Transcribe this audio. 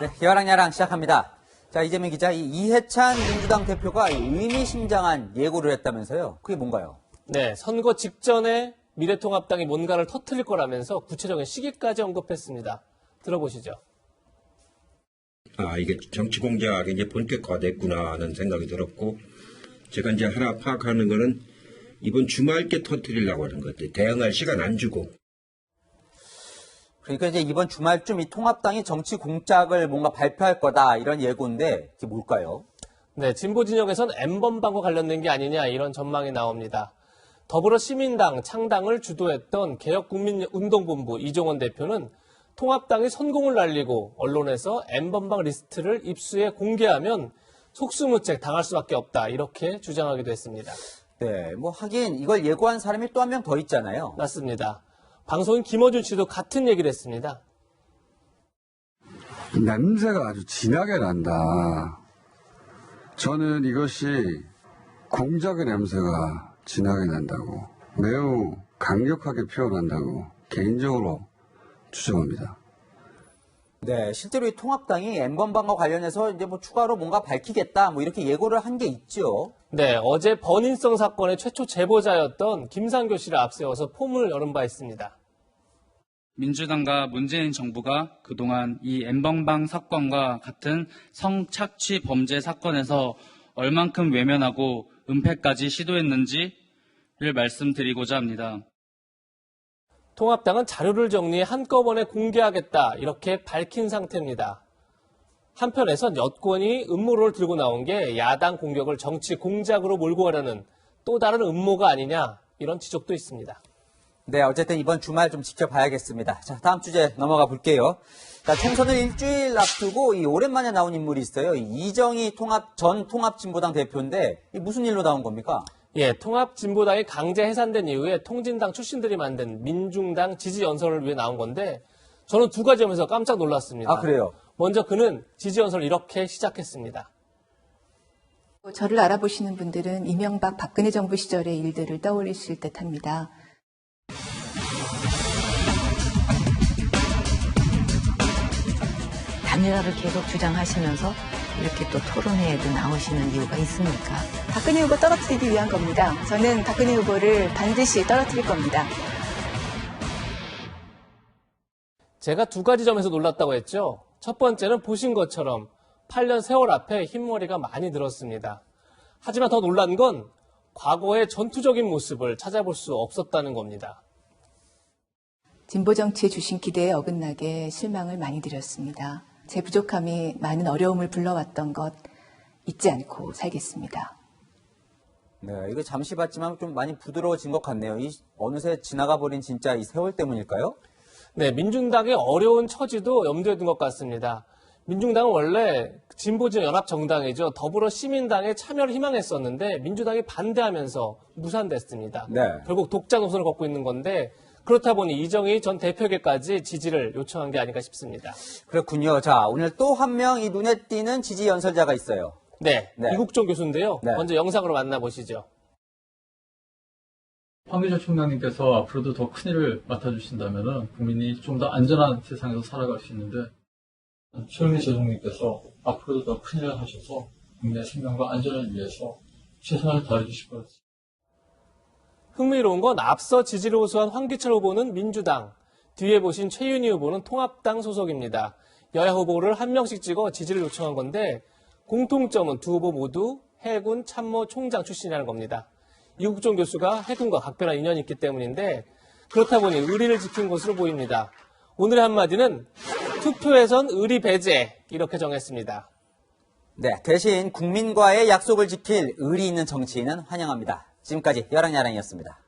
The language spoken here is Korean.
네, 여랑야랑 시작합니다. 자, 이재명 기자, 이해찬 민주당 대표가 의미심장한 예고를 했다면서요? 그게 뭔가요? 네, 선거 직전에 미래통합당이 뭔가를 터뜨릴 거라면서 구체적인 시기까지 언급했습니다. 들어보시죠. 이게 정치 공작이 이제 본격화됐구나 하는 생각이 들었고, 제가 이제 하나 파악하는 거는 이번 주말께 터뜨리려고 하는 것 같아요. 대응할 시간 안 주고. 그러니까 이제 이번 주말쯤 이 통합당이 정치 공작을 뭔가 발표할 거다 이런 예고인데 그게 뭘까요? 네, 진보 진영에선 N번방과 관련된 게 아니냐 이런 전망이 나옵니다. 더불어시민당 창당을 주도했던 개혁국민운동본부 이종원 대표는 통합당이 선공을 날리고 언론에서 N번방 리스트를 입수해 공개하면 속수무책 당할 수밖에 없다 이렇게 주장하기도 했습니다. 네, 뭐 하긴 이걸 예고한 사람이 또 한 명 더 있잖아요. 맞습니다. 방송인 김어준 씨도 같은 얘기를 했습니다. 냄새가 아주 진하게 난다. 저는 이것이 공작의 냄새가 진하게 난다고, 매우 강력하게 표현한다고 개인적으로 추정합니다. 네, 실제로 이 통합당이 N번방과 관련해서 이제 뭐 추가로 뭔가 밝히겠다 뭐 이렇게 예고를 한 게 있죠. 네, 어제 번인성 사건의 최초 제보자였던 김상교 씨를 앞세워서 포문을 여는 바 있습니다. 민주당과 문재인 정부가 그동안 이 N번방 사건과 같은 성착취 범죄 사건에서 얼만큼 외면하고 은폐까지 시도했는지를 말씀드리고자 합니다. 통합당은 자료를 정리해 한꺼번에 공개하겠다 이렇게 밝힌 상태입니다. 한편에선 여권이 음모론을 들고 나온 게 야당 공격을 정치 공작으로 몰고 가려는 또 다른 음모가 아니냐 이런 지적도 있습니다. 네, 어쨌든 이번 주말 좀 지켜봐야겠습니다. 자, 다음 주제 넘어가 볼게요. 자, 총선을 일주일 앞두고 오랜만에 나온 인물이 있어요. 이정희 전 통합진보당 대표인데 무슨 일로 나온 겁니까? 예, 통합진보당이 강제 해산된 이후에 통진당 출신들이 만든 민중당 지지연설을 위해 나온 건데 저는 두 가지 점에서 깜짝 놀랐습니다. 아, 그래요? 먼저 그는 지지연설을 이렇게 시작했습니다. 저를 알아보시는 분들은 이명박 박근혜 정부 시절의 일들을 떠올리실 듯합니다. 단일화를 계속 주장하시면서 이렇게 또 토론회에도 나오시는 이유가 있습니까? 박근혜 후보 떨어뜨리기 위한 겁니다. 저는 박근혜 후보를 반드시 떨어뜨릴 겁니다. 제가 두 가지 점에서 놀랐다고 했죠. 첫 번째는 보신 것처럼 8년 세월 앞에 흰머리가 많이 늘었습니다. 하지만 더 놀란 건 과거의 전투적인 모습을 찾아볼 수 없었다는 겁니다. 진보 정치에 주신 기대에 어긋나게 실망을 많이 드렸습니다. 제 부족함이 많은 어려움을 불러왔던 것 잊지 않고 살겠습니다. 네, 이거 잠시 봤지만 좀 많이 부드러워진 것 같네요. 어느새 지나가 버린 진짜 이 세월 때문일까요? 네, 민중당의 어려운 처지도 염두에 둔 것 같습니다. 민중당은 원래 진보진 연합정당이죠. 더불어시민당에 참여를 희망했었는데 민주당이 반대하면서 무산됐습니다. 네. 결국 독자 노선을 걷고 있는 건데 그렇다 보니 이정희 전 대표에게까지 지지를 요청한 게 아닌가 싶습니다. 그렇군요. 자, 오늘 또 한 명 이 눈에 띄는 지지 연설자가 있어요. 네, 네. 이국종 교수인데요. 네. 먼저 영상으로 만나보시죠. 황교안 총장님께서 앞으로도 더 큰 일을 맡아주신다면 국민이 좀 더 안전한 세상에서 살아갈 수 있는데 최영희 재총리께서 앞으로도 더 큰 일을 하셔서 국민의 생명과 안전을 위해서 최선을 다해주실 것 같습니다. 흥미로운 건 앞서 지지를 호소한 황기철 후보는 민주당, 뒤에 보신 최윤희 후보는 통합당 소속입니다. 여야 후보를 한 명씩 찍어 지지를 요청한 건데 공통점은 두 후보 모두 해군 참모 총장 출신이라는 겁니다. 이국종 교수가 해군과 각별한 인연이 있기 때문인데 그렇다 보니 의리를 지킨 것으로 보입니다. 오늘의 한마디는 투표에선 의리 배제 이렇게 정했습니다. 네, 대신 국민과의 약속을 지킬 의리 있는 정치인은 환영합니다. 지금까지 여랑야랑이었습니다.